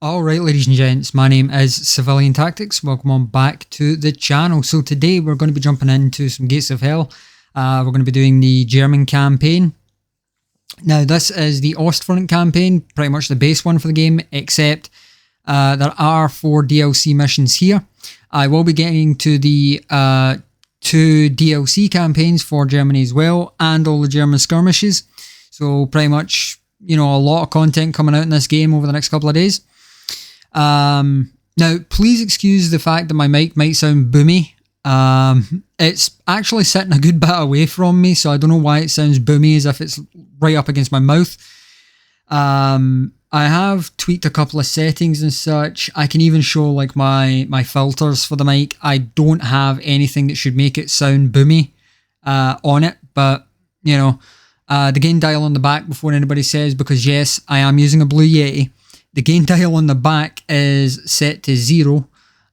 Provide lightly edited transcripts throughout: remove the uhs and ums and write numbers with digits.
Alright, ladies and gents, my name is Civilian Tactics. Welcome on back to the channel. So today we're going to be jumping into some Gates of Hell. We're going to be doing the German campaign. Now this is the Ostfront campaign, pretty much the base one for the game, except there are 4 DLC missions here. I will be getting to the 2 DLC campaigns for Germany as well, and all the German skirmishes. So pretty much, you know, a lot of content coming out in this game over the next couple of days. Now, please excuse the fact that my mic might sound boomy. It's actually sitting a good bit away from me, so I don't know why it sounds boomy as if it's right up against my mouth. I have tweaked a couple of settings and such. I can even show like my filters for the mic. I don't have anything that should make it sound boomy on it, but you know, the gain dial on the back before anybody says, because yes, I am using a Blue Yeti. The gain dial on the back is set to 0.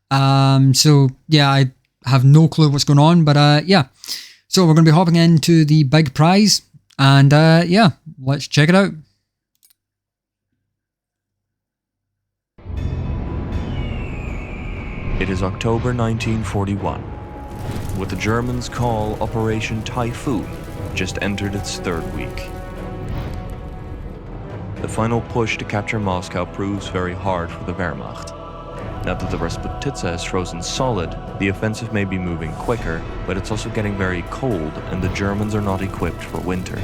So yeah, I have no clue what's going on, but yeah. So we're going to be hopping into the big prize, and yeah, let's check it out. It is October 1941, what the Germans call Operation Typhoon just entered its 3rd week. The final push to capture Moscow proves very hard for the Wehrmacht. Now that the Rasputitsa is frozen solid, the offensive may be moving quicker, but it's also getting very cold and the Germans are not equipped for winter.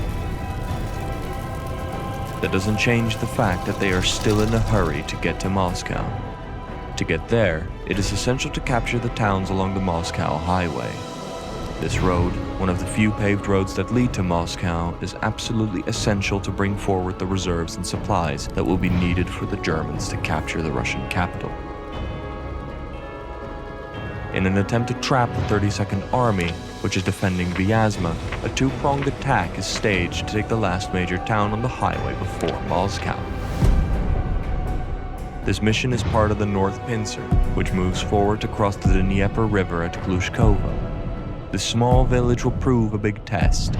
That doesn't change the fact that they are still in a hurry to get to Moscow. To get there, it is essential to capture the towns along the Moscow Highway. This road, one of the few paved roads that lead to Moscow, is absolutely essential to bring forward the reserves and supplies that will be needed for the Germans to capture the Russian capital. In an attempt to trap the 32nd Army, which is defending Vyazma, a 2-pronged attack is staged to take the last major town on the highway before Moscow. This mission is part of the North Pincer, which moves forward to cross the Dnieper River at Glushkovo. This small village will prove a big test.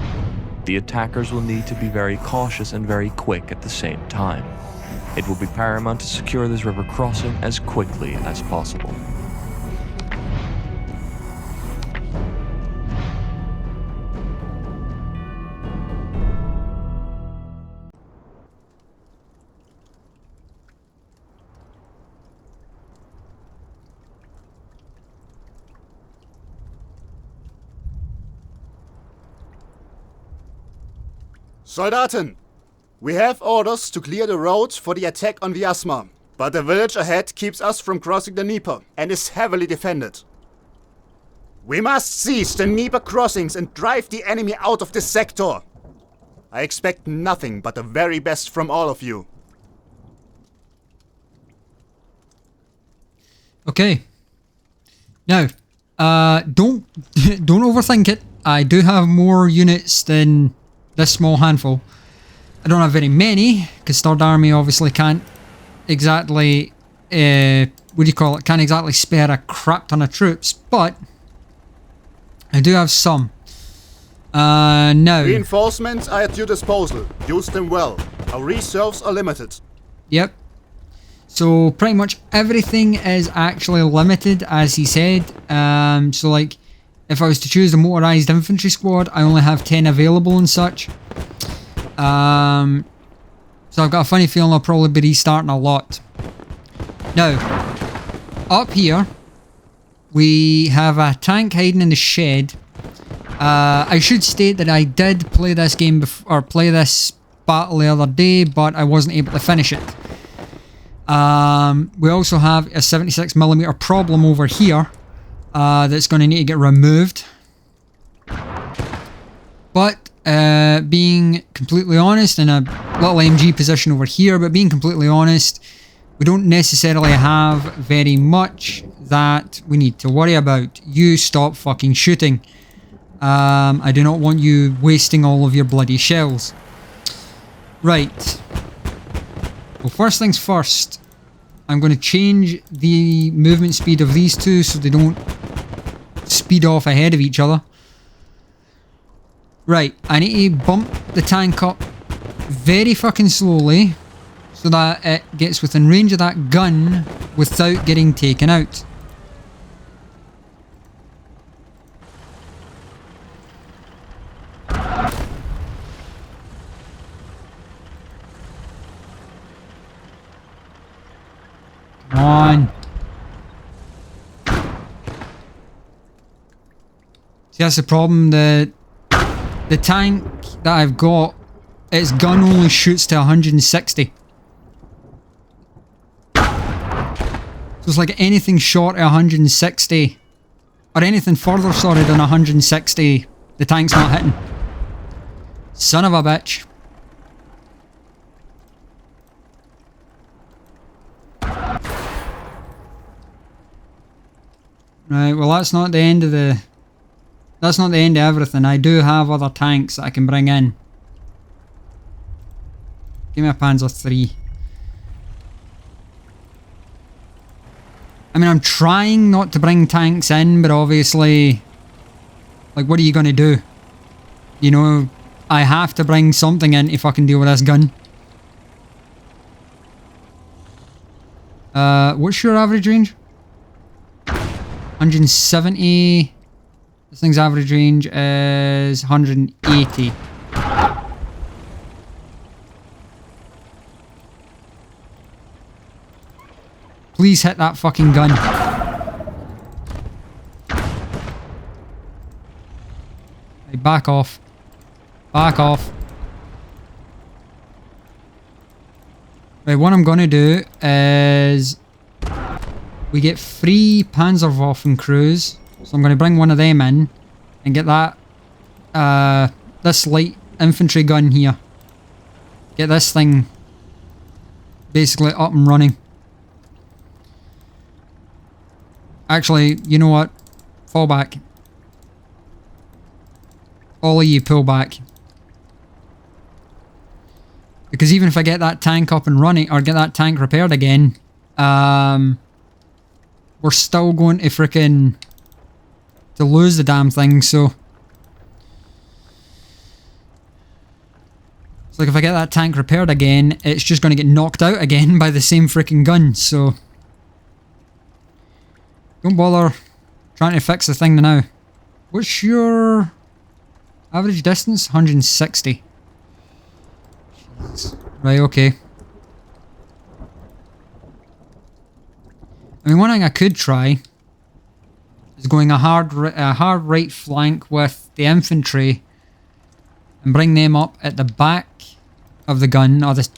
The attackers will need to be very cautious and very quick at the same time. It will be paramount to secure this river crossing as quickly as possible. Soldaten! We have orders to clear the road for the attack on Vyazma, but the village ahead keeps us from crossing the Dnieper and is heavily defended. We must seize the Dnieper crossings and drive the enemy out of this sector. I expect nothing but the very best from all of you. Okay. Now, don't overthink it. I do have more units than this small handful. I don't have very many, because 3rd Army obviously can't exactly, can't exactly spare a crap ton of troops, but I do have some. Now. Reinforcements are at your disposal. Use them well. Our reserves are limited. Yep. So pretty much everything is actually limited, as he said. So like, if I was to choose the motorized infantry squad, I only have 10 available and such. So I've got a funny feeling I'll probably be restarting a lot. Now, up here, we have a tank hiding in the shed. I should state that I did play this game play this battle the other day, but I wasn't able to finish it. We also have a 76mm problem over here. That's going to need to get removed. But being completely honest, in a little MG position over here, but being completely honest, we don't necessarily have very much that we need to worry about. You stop fucking shooting. I do not want you wasting all of your bloody shells. Right. Well, first things first, I'm going to change the movement speed of these two so they don't speed off ahead of each other. Right, I need to bump the tank up very fucking slowly so that it gets within range of that gun without getting taken out. Come on. See, that's the problem. The tank that I've got, its gun only shoots to 160. So it's like anything short of 160, or anything further, sorry, than 160, the tank's not hitting. Son of a bitch. Right, well that's not the end of the... That's not the end of everything. I do have other tanks that I can bring in. Give me a Panzer III. I mean, I'm trying not to bring tanks in, but obviously, like, what are you going to do? You know, I have to bring something in to fucking deal with this gun. What's your average range? 170. This thing's average range is 180. Please hit that fucking gun. Hey, back off. Back off. Right, what I'm gonna do is we get 3 Panzerwaffen crews. So I'm gonna bring one of them in and get that this light infantry gun here. Get this thing basically up and running. Actually, you know what? Fall back. All of you pull back. Because even if I get that tank up and running, or get that tank repaired again, we're still going to frickin' to lose the damn thing, so... It's like if I get that tank repaired again, it's just going to get knocked out again by the same frickin' gun, so... Don't bother trying to fix the thing now. What's your average distance? 160. Jeez. Right, okay. I mean, one thing I could try is going a hard right flank with the infantry and bring them up at the back of the gun, or the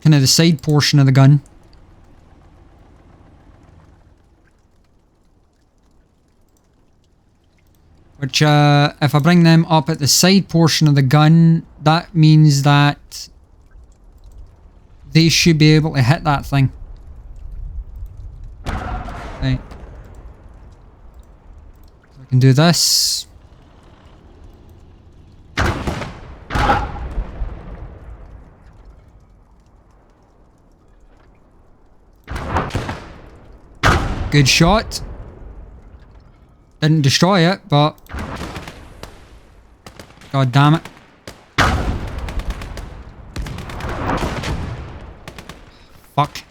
kind of the side portion of the gun. Which, if I bring them up at the side portion of the gun, that means that they should be able to hit that thing. Right. So I can do this. Good shot. Didn't destroy it, but... God damn it. Fuck.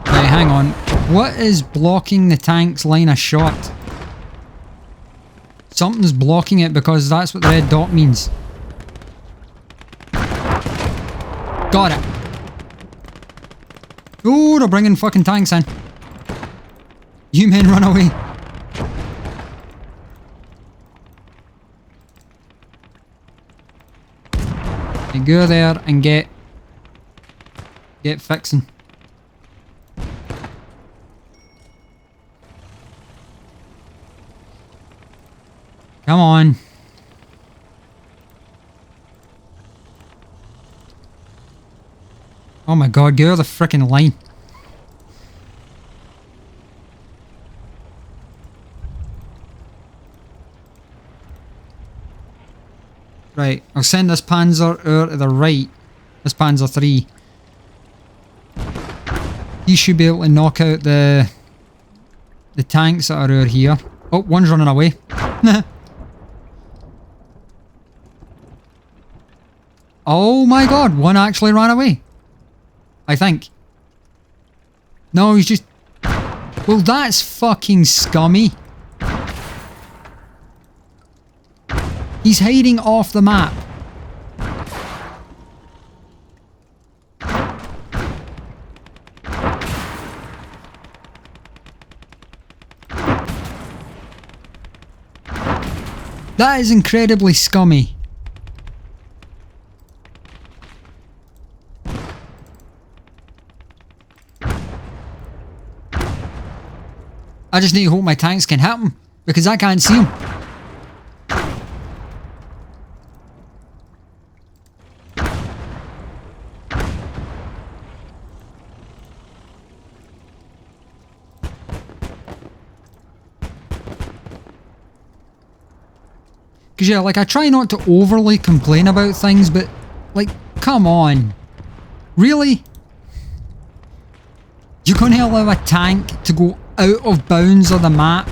Right, hang on. What is blocking the tank's line of shot? Something's blocking it, because that's what the red dot means. Got it. Oh, they're bringing fucking tanks in. You men run away. You go there and get fixing. Come on. Oh my god, get out of the frickin' line. Right, I'll send this Panzer out to the right. This Panzer III. He should be able to knock out the the tanks that are over here. Oh, one's running away. Oh my god, one actually ran away. I think. No, he's just... Well, that's fucking scummy. He's hiding off the map. That is incredibly scummy. I just need to hope my tanks can hit him, because I can't see him. Because yeah, like I try not to overly complain about things, but like, come on. Really? You're going to allow a tank to go out of bounds of the map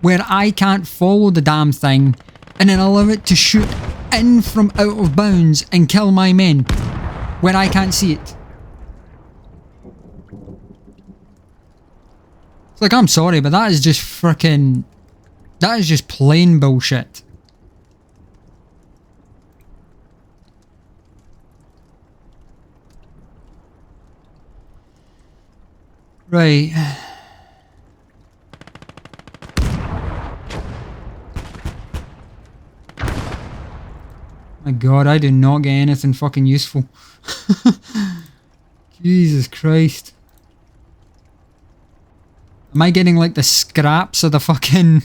where I can't follow the damn thing and then allow it to shoot in from out of bounds and kill my men where I can't see it. It's like, I'm sorry, but that is just freaking... That is just plain bullshit. Right. My god, I do not get anything fucking useful. Jesus Christ. Am I getting like the scraps of the fucking...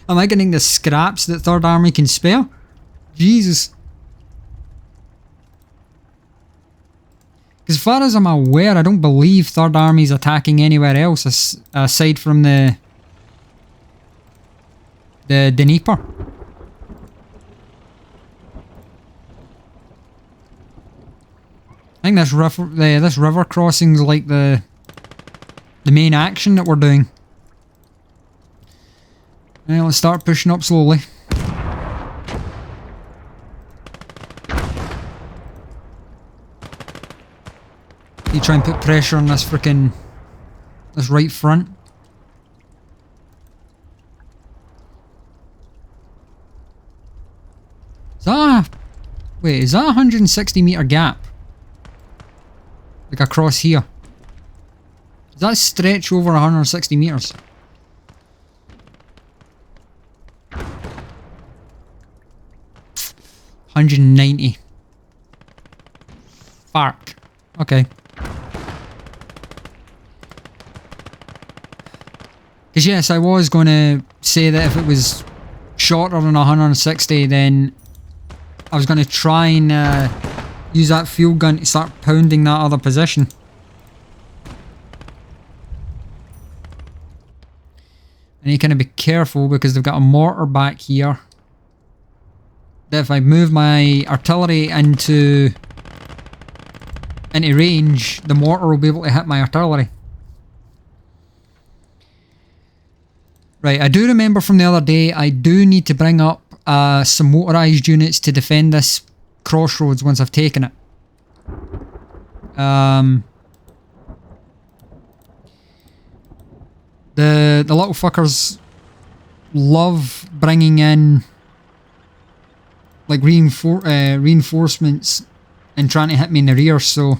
Am I getting the scraps that Third Army can spare? Jesus. As far as I'm aware, I don't believe Third Army's attacking anywhere else aside from the Dnieper. I think this river crossing's like the main action that we're doing. Right, let's start pushing up slowly. You try and put pressure on this frickin' this right front. Wait, is that a 160 meter gap? Like across here? Does that stretch over 160 meters? $190. Fuck. Okay. Because yes, I was going to say that if it was shorter than 160, then I was going to try and use that field gun to start pounding that other position. And you kind of be careful because they've got a mortar back here. That if I move my artillery into range, the mortar will be able to hit my artillery. Right, I do remember from the other day, I do need to bring up some motorised units to defend this crossroads once I've taken it. The little fuckers love bringing in like reinforcements and trying to hit me in the rear, so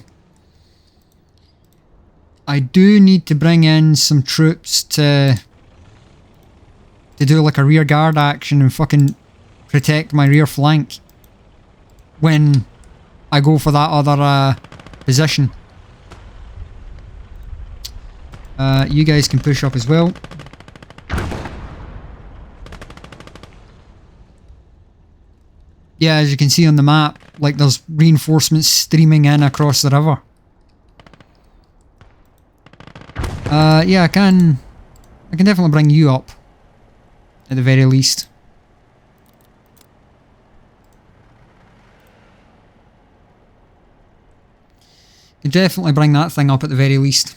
I do need to bring in some troops to do like a rear guard action and fucking protect my rear flank when I go for that other position. You guys can push up as well. Yeah, as you can see on the map, like there's reinforcements streaming in across the river. Yeah, I can definitely bring you up at the very least. Can definitely bring that thing up at the very least.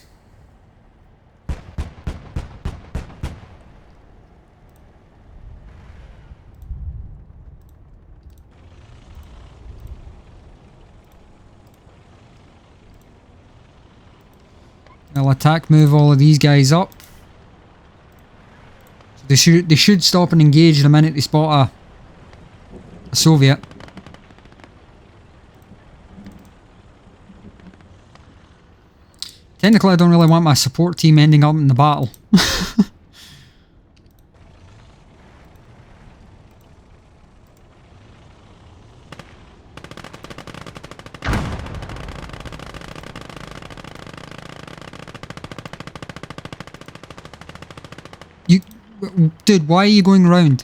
I'll attack move all of these guys up. They should stop and engage the minute they spot a Soviet. Technically, I don't really want my support team ending up in the battle. Dude, why are you going round?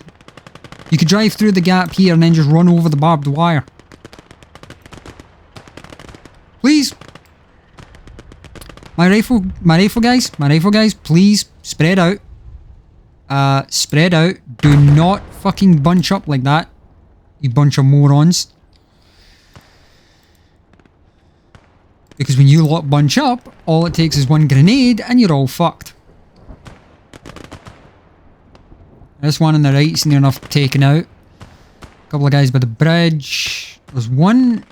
You could drive through the gap here and then just run over the barbed wire. Please. My rifle guys, please spread out. Spread out. Do not fucking bunch up like that, you bunch of morons. Because when you lot bunch up, all it takes is one grenade and you're all fucked. This one on the right's near enough taken out. A couple of guys by the bridge. There's one.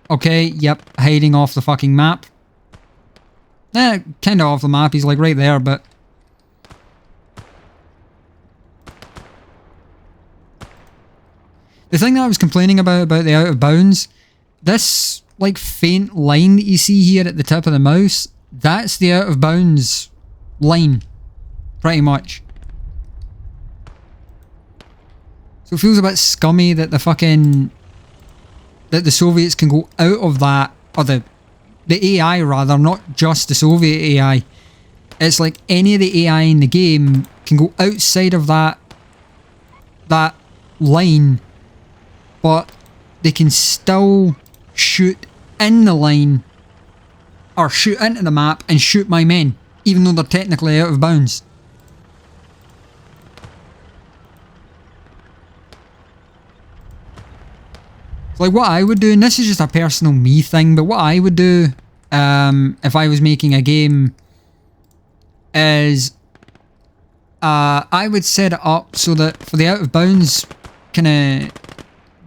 Okay, yep, hiding off the fucking map. Kind of off the map. He's like right there, but... The thing that I was complaining about the out of bounds, this like faint line that you see here at the tip of the mouse, that's the out of bounds line. Pretty much. So it feels a bit scummy that the Soviets can go out of that, or the AI rather, not just the Soviet AI. It's like any of the AI in the game can go outside of that line, but they can still shoot in the line, or shoot into the map and shoot my men, even though they're technically out of bounds. Like what I would do, and this is just a personal me thing, but what I would do if I was making a game is I would set it up so that for the out of bounds kind of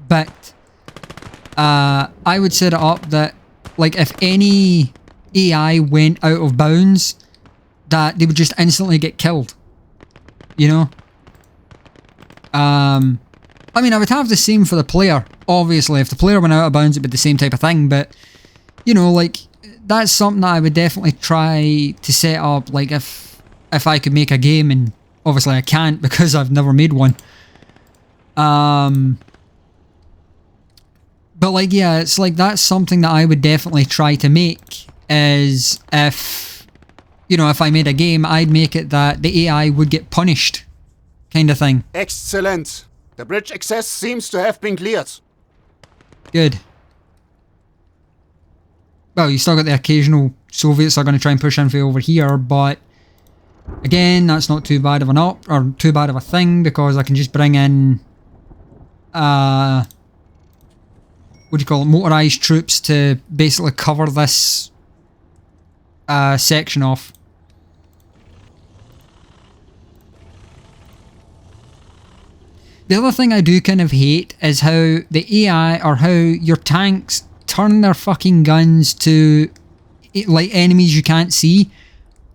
bit, I would set it up that like if any AI went out of bounds, that they would just instantly get killed, you know? I mean, I would have the same for the player. Obviously, if the player went out of bounds, it'd be the same type of thing. But, you know, like, that's something that I would definitely try to set up. Like, if I could make a game, and obviously I can't because I've never made one. But, like, yeah, it's like, that's something that I would definitely try to make. Is if, you know, if I made a game, I'd make it that the AI would get punished. Kind of thing. Excellent. The bridge access seems to have been cleared. Good. Well, you still got the occasional Soviets that are going to try and push in for over here, but again, that's not too bad of or too bad of a thing, because I can just bring in what do you call it, motorized troops to basically cover this section off. The other thing I do kind of hate is how the AI, or how your tanks turn their fucking guns to like enemies you can't see,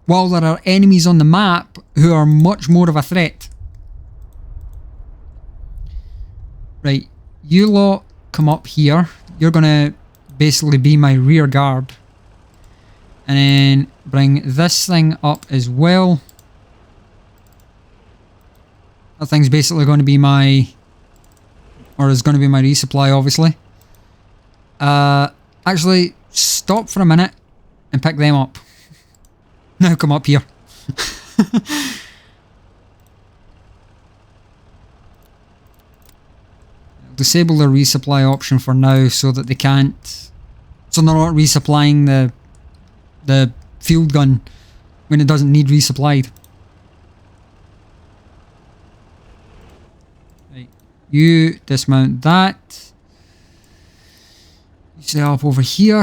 while there are enemies on the map who are much more of a threat. Right, you lot come up here. You're gonna basically be my rear guard. And then bring this thing up as well. That thing's basically going to be my... or is going to be my resupply, obviously. Actually, stop for a minute and pick them up. Now come up here. Disable the resupply option for now so that they can't... so they're not resupplying the field gun when it doesn't need resupplied. Right. You dismount that. You set up over here.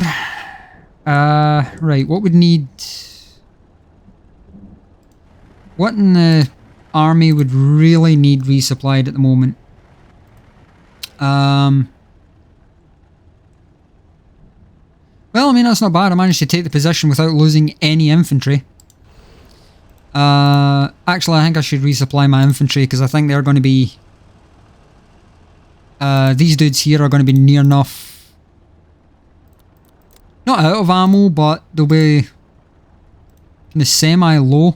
Right, what would need... what in the army would really need resupplied at the moment? Well, I mean, that's not bad. I managed to take the position without losing any infantry. Actually, I think I should resupply my infantry because I think they're going to be... these dudes here are going to be near enough... Not out of ammo, but they'll be... kind of semi-low.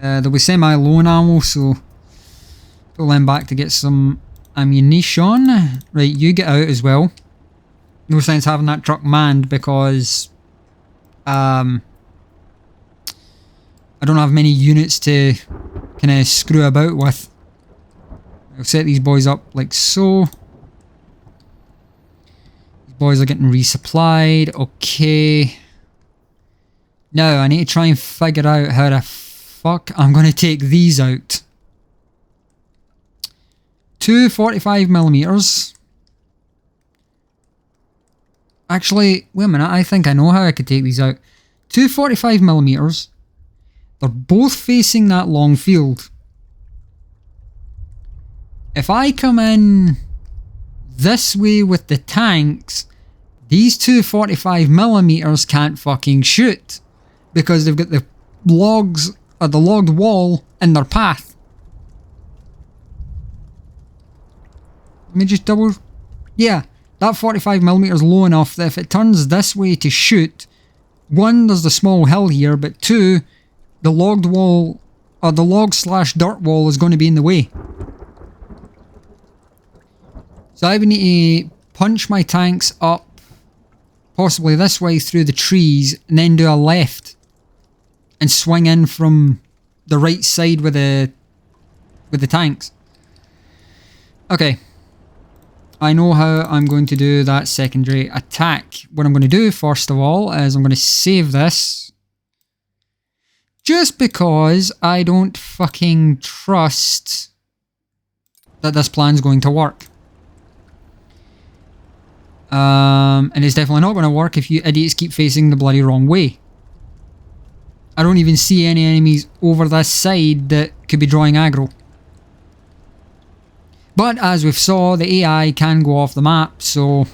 They'll be semi-low in ammo, so... Pull them back to get some ammunition. Right, you get out as well. No sense having that truck manned because... I don't have many units to kind of screw about with. I'll set these boys up like so. These boys are getting resupplied. Okay. Now I need to try and figure out how the fuck I'm going to take these out. 2 45mm. Actually, wait a minute. I think I know how I could take these out. 2 45mm. They're both facing that long field. If I come in this way with the tanks, these 2 45mm can't fucking shoot because they've got the logs or the logged wall in their path. Let me just double... Yeah, that 45mm is low enough that if it turns this way to shoot, 1, there's the small hill here, but 2, the logged wall, or the log/dirt wall is going to be in the way. So I would need to punch my tanks up, possibly this way through the trees, and then do a left, and swing in from the right side with the tanks. Okay. I know how I'm going to do that secondary attack. What I'm going to do, first of all, is I'm going to save this. Just because I don't fucking trust that this plan's going to work. And it's definitely not going to work if you idiots keep facing the bloody wrong way. I don't even see any enemies over this side that could be drawing aggro. But as we've saw, the AI can go off the map, so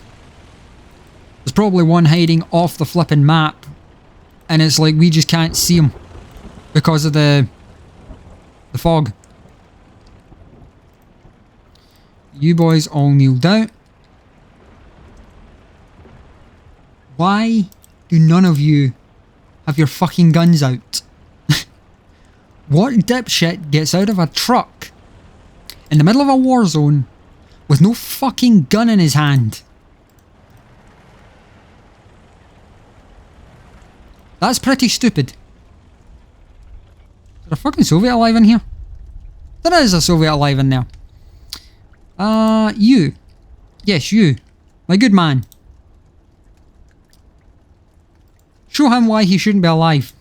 there's probably one hiding off the flipping map, and it's like we just can't see him because of the fog. You boys all kneel down. Why do none of you have your fucking guns out? What dipshit gets out of a truck in the middle of a war zone with no fucking gun in his hand? That's pretty stupid. Is there a fucking Soviet alive in here? There is a Soviet alive in there. You. Yes, you. My good man. Show him why he shouldn't be alive.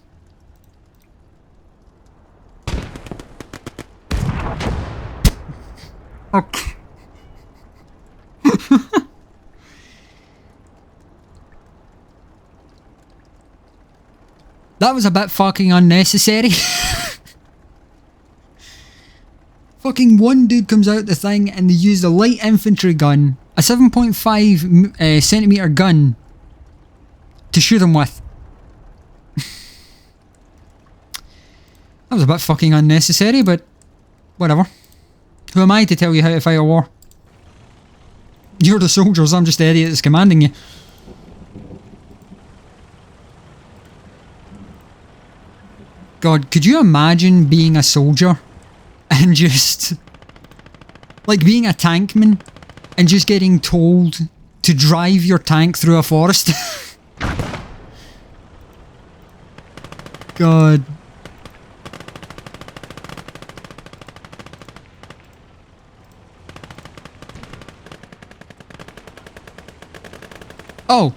Okay. That was a bit fucking unnecessary. Fucking one dude comes out the thing and they use a light infantry gun, a 7.5 centimeter gun, to shoot him with. That was a bit fucking unnecessary, but whatever. Who am I to tell you how to fight a war? You're the soldiers, I'm just the idiot that's commanding you. God, could you imagine being a soldier and just... like being a tankman and just getting told to drive your tank through a forest? God. Oh!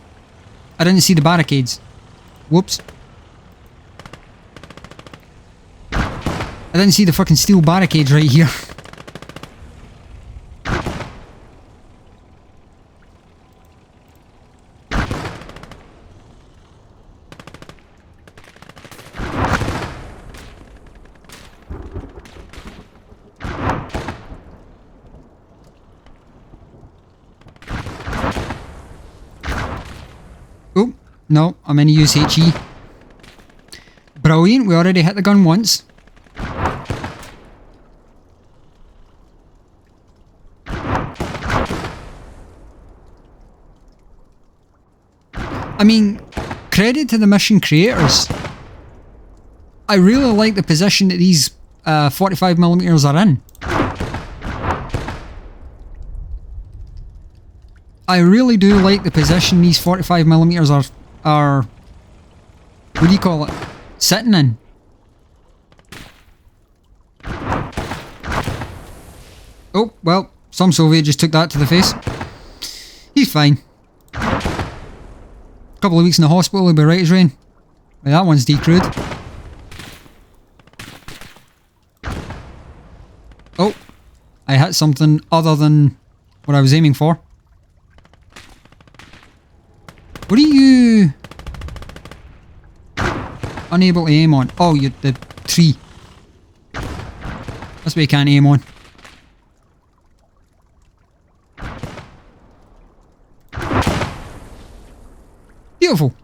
I didn't see the barricades. Whoops. I didn't see the fucking steel barricades right here. No, I'm going to use HE. Brilliant, we already hit the gun once. I mean, credit to the mission creators. I really like the position that these 45mm are in. I really do like the position these 45mm are, what do you call it, sitting in. Oh, well, some Soviet just took that to the face. He's fine. A couple of weeks in the hospital, he'll be right as rain. Well, that one's decrewed. Oh, I hit something other than what I was aiming for. What are you unable to aim on? Oh, you're the tree. That's what you can't aim on. Beautiful.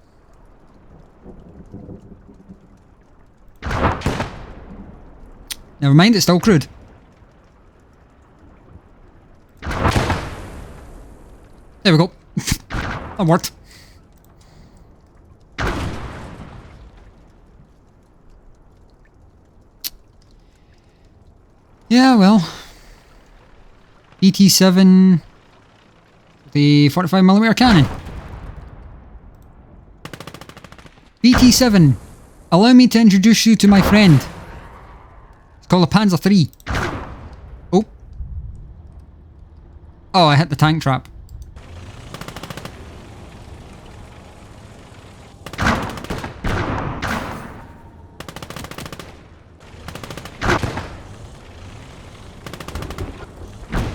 Never mind, it's still crude. There we go. That worked. Yeah, well. BT7, the 45mm cannon. BT7, allow me to introduce you to my friend. It's called a Panzer III. Oh. Oh, I hit the tank trap.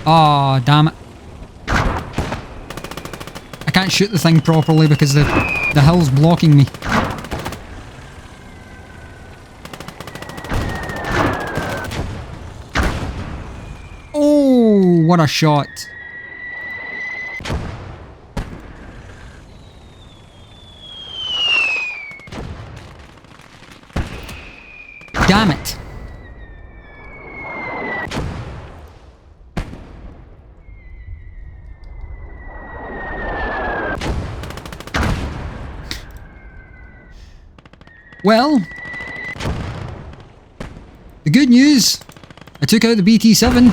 Oh, damn it. I can't shoot the thing properly because the hill's blocking me. Oh, what a shot. Damn it. Well, the good news, I took out the BT7.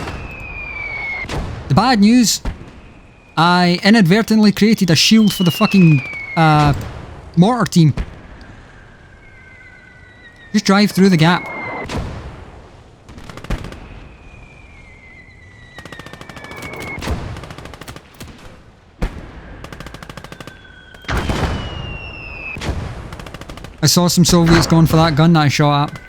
The bad news, I inadvertently created a shield for the fucking mortar team. Just drive through the gap. I saw some Soviets going for that gun that I shot at.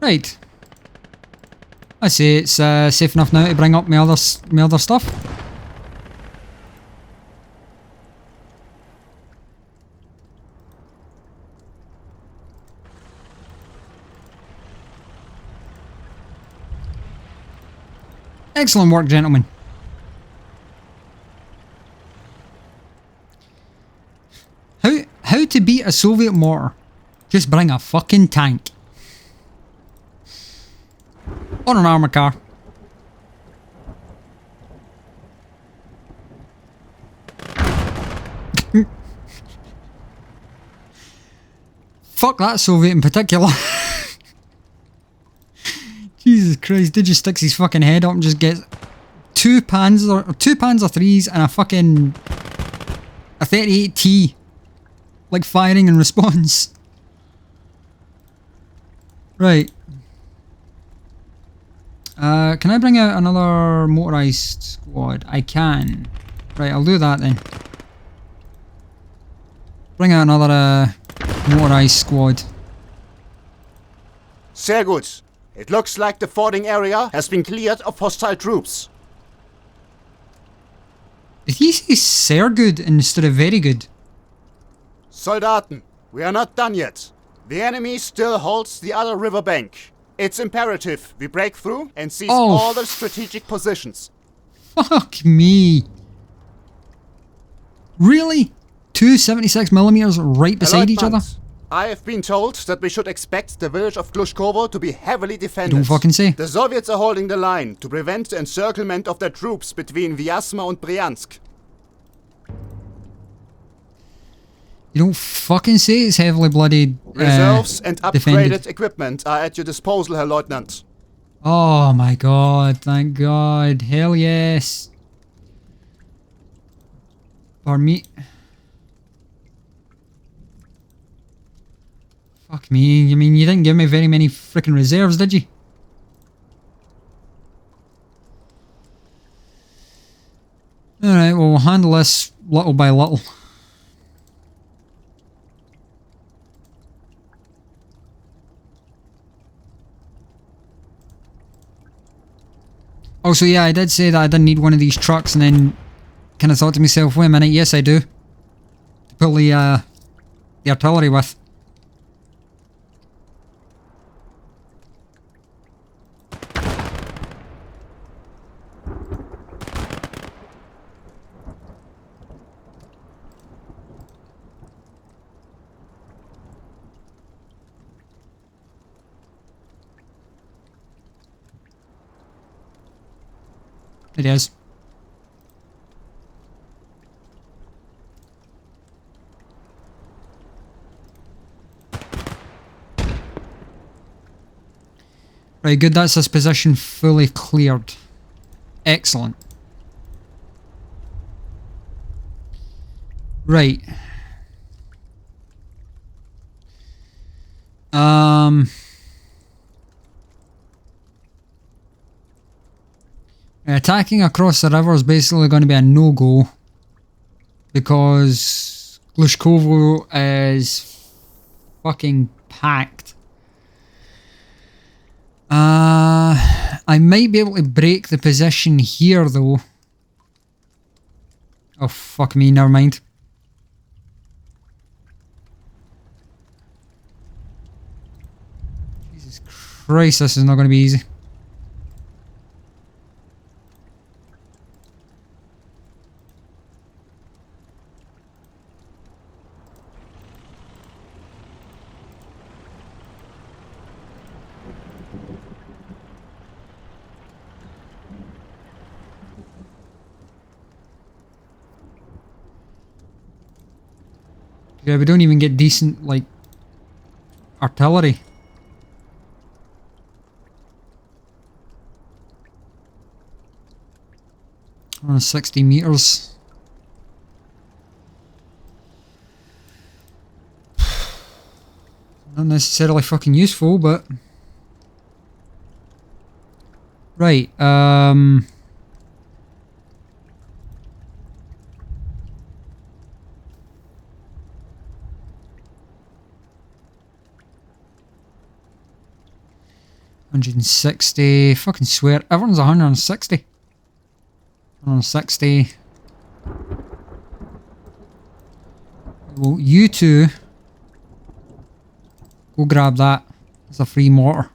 Right. I say it's safe enough now to bring up my other stuff. Excellent work, gentlemen. How to beat a Soviet mortar? Just bring a fucking tank. On an armored car. Fuck that Soviet in particular. Jesus Christ, did just sticks his fucking head up and just gets two Panzer IIIs and a fucking 38T, like firing in response. Right. Can I bring out another motorized squad? I can. Right, I'll do that then. Bring out another motorized squad. Sehr gut. It looks like the fording area has been cleared of hostile troops. Did he say sehr good instead of very good? Soldaten, we are not done yet. The enemy still holds the other riverbank. It's imperative we break through and seize all the strategic positions. Fuck me. Really? Two 76mm right beside each other? I have been told that we should expect the village of Glushkovo to be heavily defended. Don't fucking say. The Soviets are holding the line to prevent the encirclement of their troops between Vyazma and Bryansk. You don't fucking say it's heavily bloodied. Reserves and upgraded defended. equipment are at your disposal, Herr Leutnant. Oh my god, thank god. Hell yes. Pardon me. Fuck me. I mean, you didn't give me very many freaking reserves, did you? Alright, well, we'll handle this little by little. Also, yeah, I did say that I didn't need one of these trucks, and then kind of thought to myself, wait a minute, yes I do. To pull the artillery with. It is. Right, good, that's this position fully cleared. Excellent. Right. Attacking across the river is basically going to be a no-go because Glushkovo is fucking packed. I might be able to break the position here though. Oh fuck me, never mind. Jesus Christ, this is not going to be easy. Yeah, we don't even get decent, like, artillery. On 60 meters. Not necessarily fucking useful, but... Right, 160, fucking swear, everyone's 160. 160. Well, you two go grab that. It's a free mortar.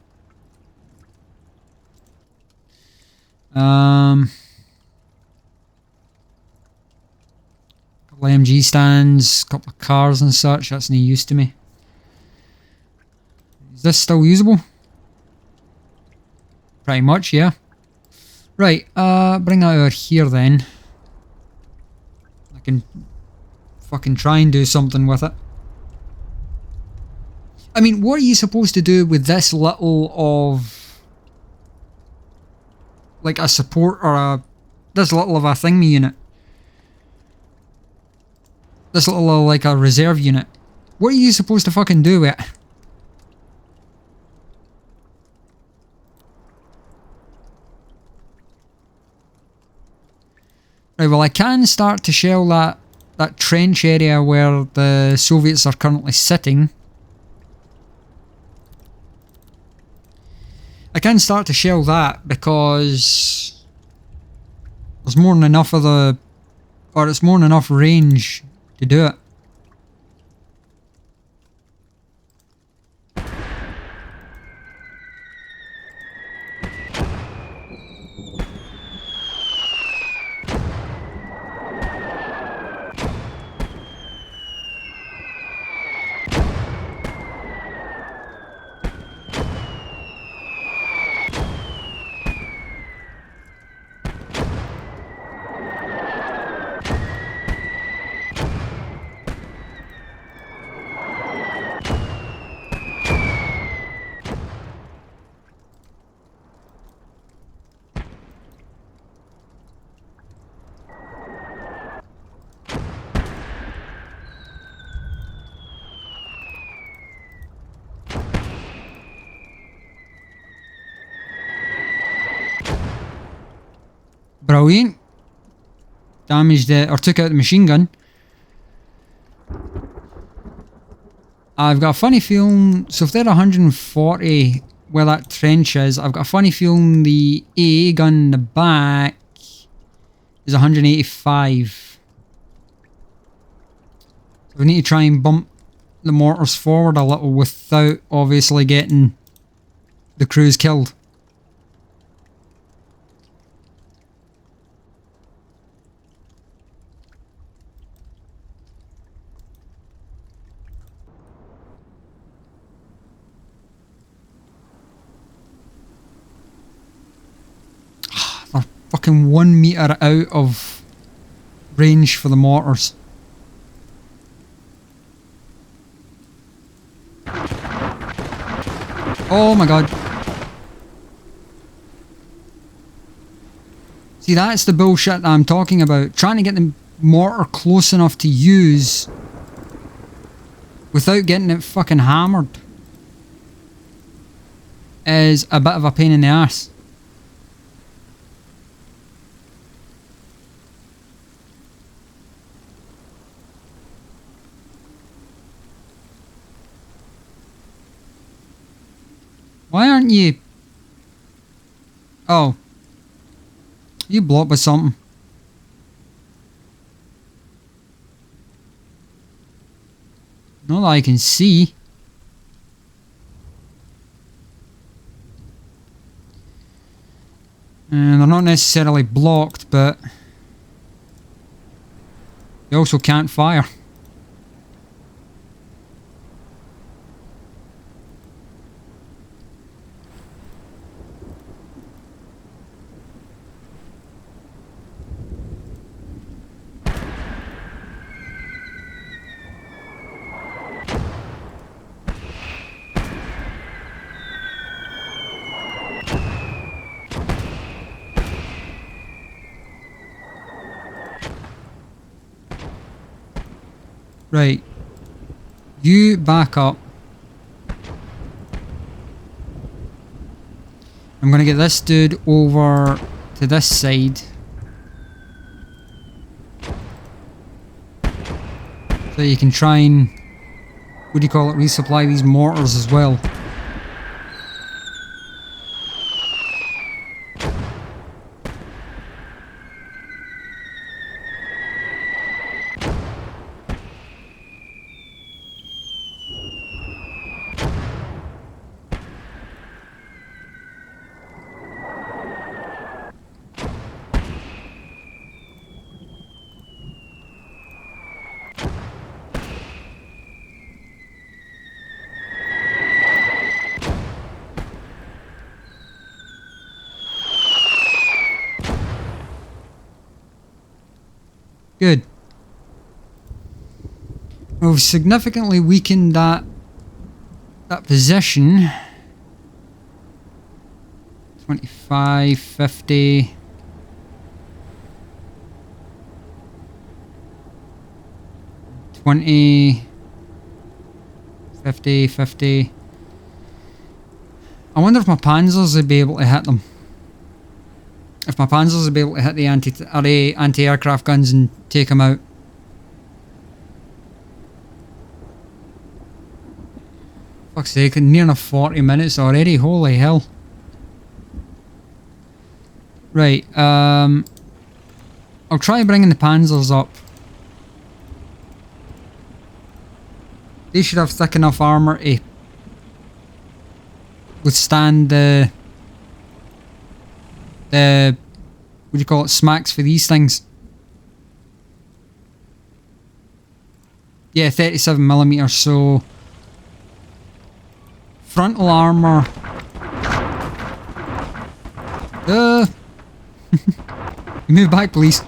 Couple of MG stands, couple of cars and such, that's no use to me. Is this still usable? Pretty much, yeah. Right, bring that over here then. I can fucking try and do something with it. I mean, what are you supposed to do with this little of... like a support or a... this little of a thingy unit? This little of like a reserve unit. What are you supposed to fucking do with it? Right, well I can start to shell that trench area where the Soviets are currently sitting. I can start to shell that because there's more than enough of the, or it's more than enough range to do it. Brilliant. Damaged it, or took out the machine gun. I've got a funny feeling, so if they're 140 where that trench is, I've got a funny feeling the AA gun in the back is 185. So we need to try and bump the mortars forward a little without obviously getting the crews killed. They're fucking 1 meter out of range for the mortars. Oh my god. See, that's the bullshit that I'm talking about. Trying to get the mortar close enough to use without getting it fucking hammered is a bit of a pain in the ass. Why aren't you... Oh. You blocked by something. Not that I can see. And they're not necessarily blocked, but... they also can't fire. Right. You back up. I'm gonna get this dude over to this side. So you can try and, what do you call it, resupply these mortars as well. Good. We've significantly weakened that position. 25, 50. $20, $50, $50. I wonder if my panzers would be able to hit them. If my panzers would be able to hit the anti-aircraft guns and take them out. Fuck's sake, near enough 40 minutes already, holy hell. Right, I'll try bringing the panzers up. They should have thick enough armor to withstand the what do you call it, smacks for these things. Yeah, 37mm, so frontal armor. Move back, please.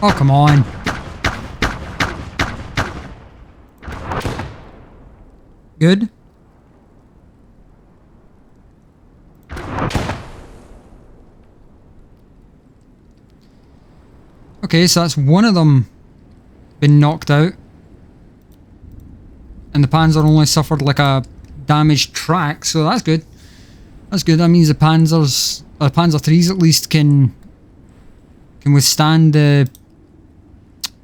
Oh, come on. Good. Okay, so that's one of them been knocked out. And the Panzer only suffered like a damaged track, so that's good. That's good. That means the Panzers, or the Panzer 3s at least, can withstand the,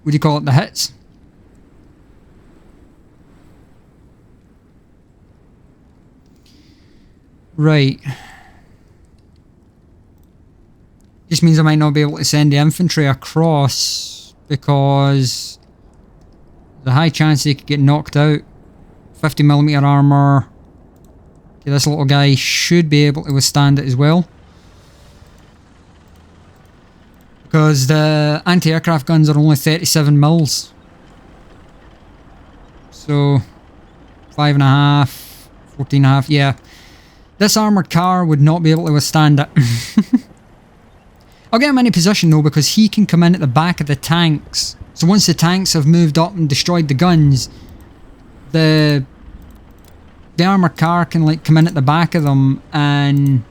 what do you call it, the hits. Right. Just means I might not be able to send the infantry across because there's a high chance they could get knocked out. 50mm armor. Okay, this little guy should be able to withstand it as well. Because the anti-aircraft guns are only 37 mils. So 5.5, 14.5, yeah. This armoured car would not be able to withstand it. I'll get him in a position though because he can come in at the back of the tanks. So once the tanks have moved up and destroyed the guns, the armoured car can like come in at the back of them and...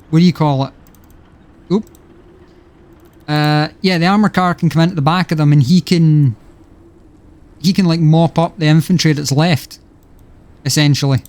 what do you call it? Oop. Yeah, the armoured car can come in at the back of them and he can like mop up the infantry that's left, essentially.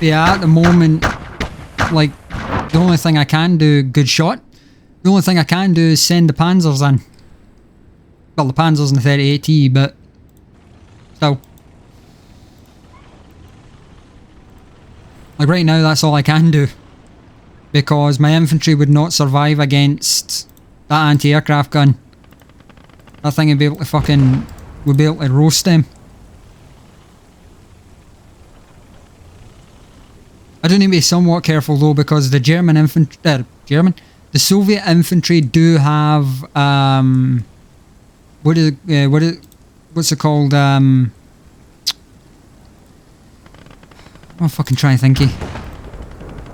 Yeah, at the moment, like, the only thing I can do, good shot, the only thing I can do is send the Panzers in. Well, the Panzers and the 38T, but still. Like, right now, that's all I can do. Because my infantry would not survive against that anti-aircraft gun. That thing would be able to fucking, would be able to roast them. I do need to be somewhat careful though because the German infantry, the Soviet infantry do have, what's it called, I'm fucking trying to think.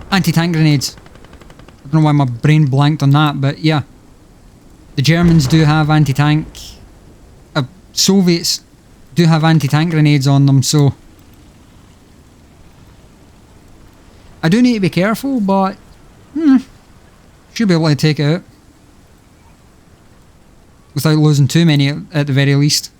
Anti-tank grenades. I don't know why my brain blanked on that, but yeah. The Germans do have anti-tank, Soviets do have anti-tank grenades on them, so I do need to be careful, but should be able to take it out without losing too many at the very least.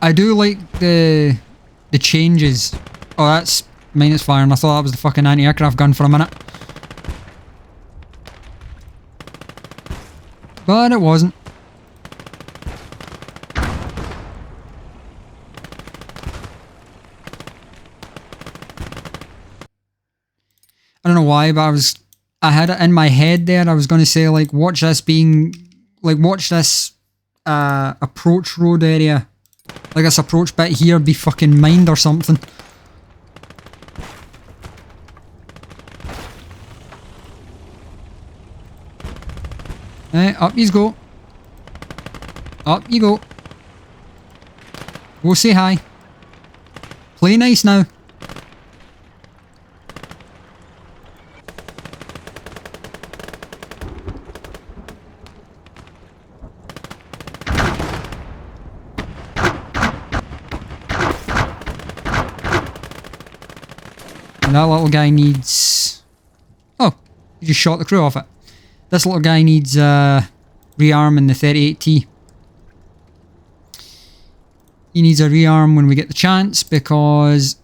I do like the changes. Oh, that's minus fire, and I thought that was the fucking anti-aircraft gun for a minute. But it wasn't. I don't know why, but I had it in my head there. I was going to say, like, watch this approach road area. Like this approach bit here be fucking mined or something. Up you go. Up you go. Go say hi. Play nice now. And that little guy needs... Oh, you just shot the crew off it. This little guy needs rearming the 38T. He needs a rearm when we get the chance because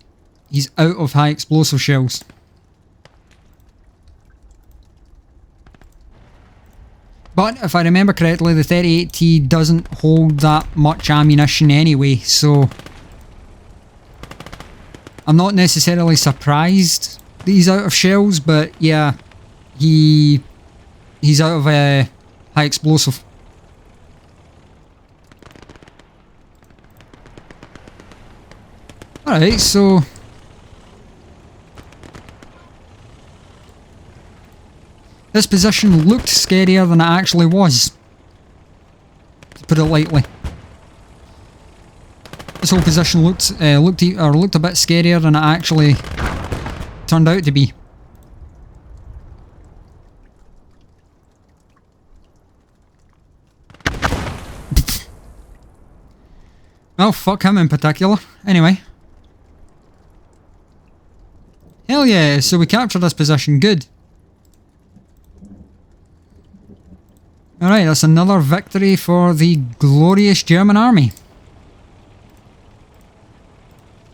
he's out of high explosive shells. But if I remember correctly, the 38T doesn't hold that much ammunition anyway, so I'm not necessarily surprised that he's out of shells, but yeah, he's out of high explosive. Alright, so this position looked scarier than it actually was, to put it lightly. This whole position looked a bit scarier than it actually turned out to be. Well, fuck him in particular. Anyway. Hell yeah, so we captured this position. Good. Alright, that's another victory for the glorious German army.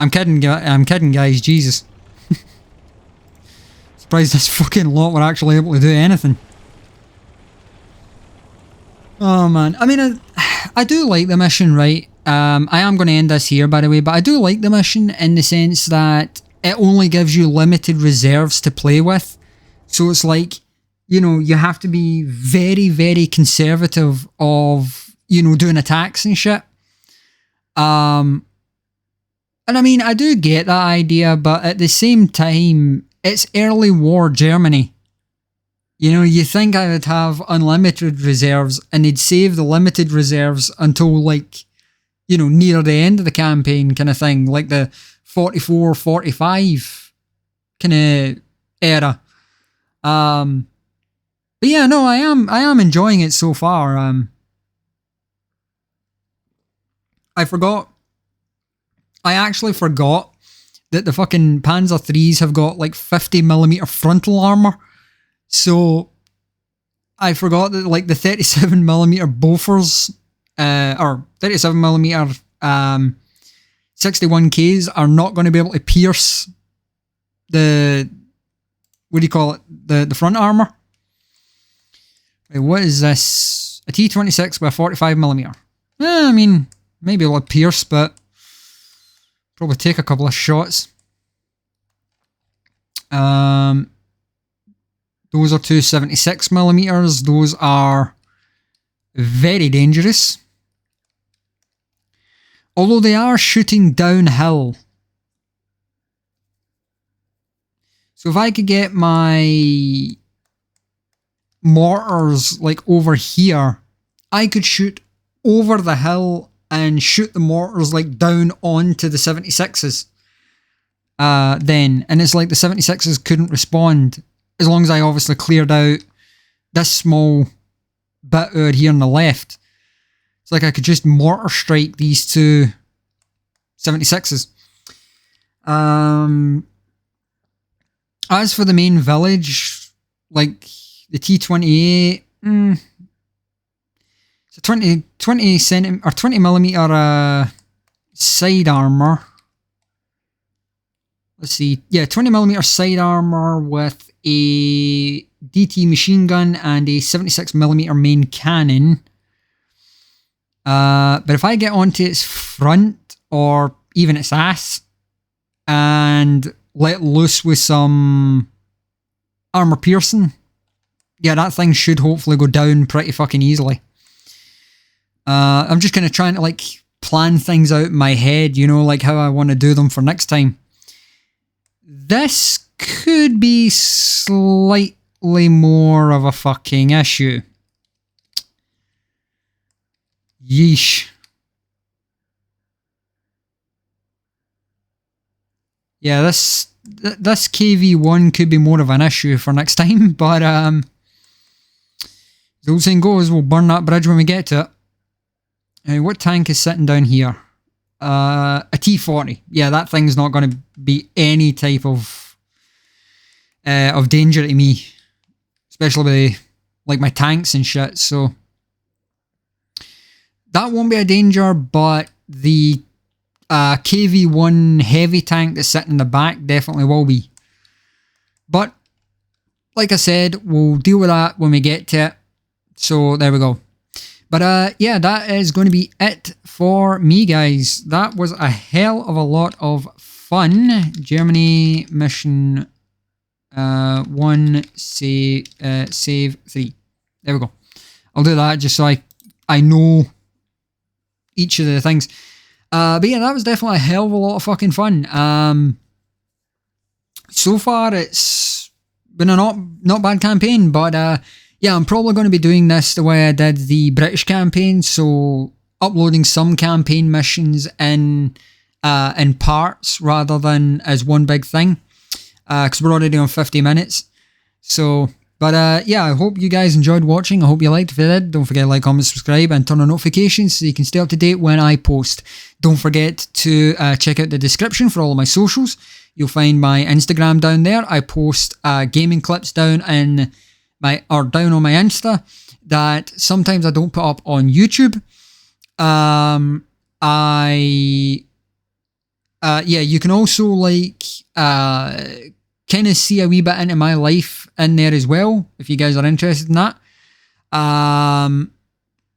I'm kidding guys, Jesus. Surprised this fucking lot were actually able to do anything. Oh man, I mean, I do like the mission, right? I am going to end this here, by the way, but I do like the mission in the sense that it only gives you limited reserves to play with. So it's like, you know, you have to be very, very conservative of, you know, doing attacks and shit. And I mean, I do get that idea, but at the same time, it's early war Germany. You know, you think I would have unlimited reserves and they'd save the limited reserves until, like, you know, near the end of the campaign kind of thing, like the 44, 45 kind of era. But yeah, no, I am enjoying it so far. I actually forgot that the fucking Panzer IIIs have got like 50mm frontal armor. So I forgot that like the 37mm Bofors, or 37mm 61Ks are not going to be able to pierce the, what do you call it, the front armor. Wait, what is this? A T-26 with a 45mm. I mean, maybe it'll pierce, but probably take a couple of shots. Those are two 76mm. Those are very dangerous. Although they are shooting downhill. So if I could get my mortars like over here, I could shoot over the hill and shoot the mortars like down onto the 76s. Then, and it's like the 76s couldn't respond as long as I obviously cleared out this small bit out here on the left. It's like I could just mortar strike these two 76s. As for the main village, like the T-28, it's a 20mm side armor. Let's see, yeah, 20mm side armor with a DT machine gun and a 76mm main cannon. But if I get onto its front or even its ass and let loose with some armor piercing, yeah, that thing should hopefully go down pretty fucking easily. I'm just kind of trying to like plan things out in my head, you know, like how I want to do them for next time. This could be slightly more of a fucking issue. Yeesh. Yeah, this KV1 could be more of an issue for next time, but the old saying goes, we'll burn that bridge when we get to it. What tank is sitting down here? A T-40. Yeah, that thing's not going to be any type of danger to me, especially with like my tanks and shit. So that won't be a danger, but the KV1 heavy tank that's sitting in the back definitely will be. But like I said, we'll deal with that when we get to it. So there we go. But yeah, that is going to be it for me, guys. That was a hell of a lot of fun. Germany mission 1 save 3. There we go. I'll do that just so I know each of the things. But yeah, that was definitely a hell of a lot of fucking fun. So far, it's been a not bad campaign, but yeah, I'm probably going to be doing this the way I did the British campaign, so uploading some campaign missions in parts rather than as one big thing, because we're already on 50 minutes. So, but yeah, I hope you guys enjoyed watching. I hope you liked. If you did, don't forget to like, comment, subscribe, and turn on notifications so you can stay up to date when I post. Don't forget to check out the description for all of my socials. You'll find my Instagram down there. I post gaming clips down on my Insta that sometimes I don't put up on YouTube. Yeah, you can also like kind of see a wee bit into my life in there as well, if you guys are interested in that.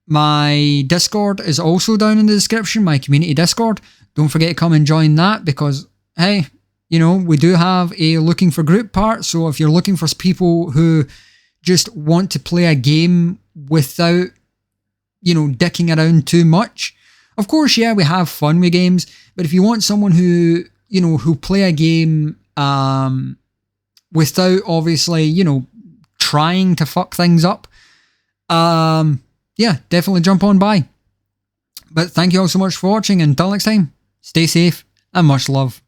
My Discord is also down in the description, my community Discord. Don't forget to come and join that because, hey, you know, we do have a looking for group part. So if you're looking for people who just want to play a game without, you know, dicking around too much, of course, yeah, we have fun with games. But if you want someone who, you know, who play a game without obviously, you know, trying to fuck things up, yeah, definitely jump on by. But thank you all so much for watching. Until next time, stay safe and much love.